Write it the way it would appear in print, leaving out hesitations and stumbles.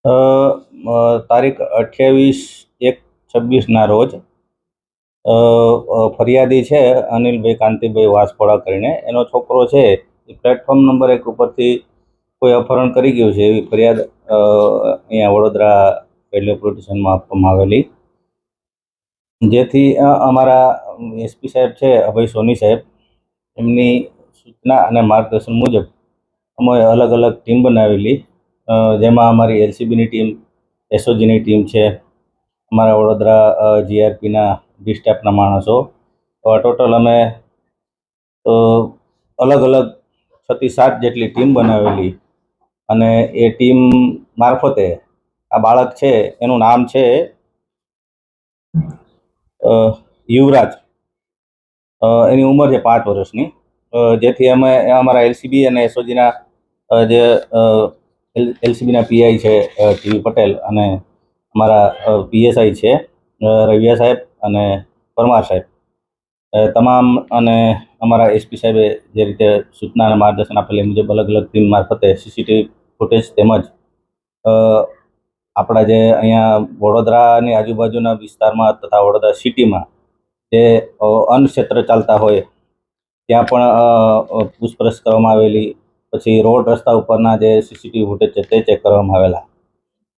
અ, તારીખ 28/1/26ના રોજ ફરિયાદી છે અનિલભાઈ કાંતિભાઈ વાસપોડા કરીને, એનો છોકરો છે એ પ્લેટફોર્મ નંબર 1 ઉપરથી કોઈ અપહરણ કરી ગયું છે એવી ફરિયાદ અહીંયા વડોદરા રેલવે પોલીસ સ્ટેશનમાં આપવામાં આવેલી, જેથી અમારા એસપી સાહેબ છે અભય સોની સાહેબ, એમની સૂચના અને માર્ગદર્શન મુજબ અમે અલગ અલગ ટીમ બનાવેલી, જેમાં અમારી એલસીબીની ટીમ, એસઓજીની ટીમ છે, અમારા વડોદરા જીઆરપીના ડી સ્ટાફના માણસો, ટોટલ અમે અલગ અલગ 6 થી 7 જેટલી ટીમ બનાવેલી. અને એ ટીમ મારફતે આ બાળક છે એનું નામ છે યુવરાજ, એની ઉંમર છે 5 વર્ષની, જેથી અમે અમારા એલસીબી અને એસઓજીના જે એલસીબીના પીઆઈ છે ટીવી પટેલ અને અમારા પીએસઆઈ છે રવિયા સાહેબ અને પરમાર સાહેબ, તમામ અને અમારા એસપી સાહેબે જે રીતે સૂચના અને માર્ગદર્શન આપેલી મુજબ અલગ અલગ ટીમ મારફતે સીસીટીવી ફૂટેજ તેમજ આપણા જે અહીંયા વડોદરાની આજુબાજુના વિસ્તારમાં તથા વડોદરા સિટીમાં જે અનક્ષેત્ર ચાલતા હોય ત્યાં પણ પૂછપરછ કરવામાં આવેલી, પછી રોડ રસ્તા ઉપરના જે સીસીટીવી ફૂટેજ છે તે ચેક કરવામાં આવેલા.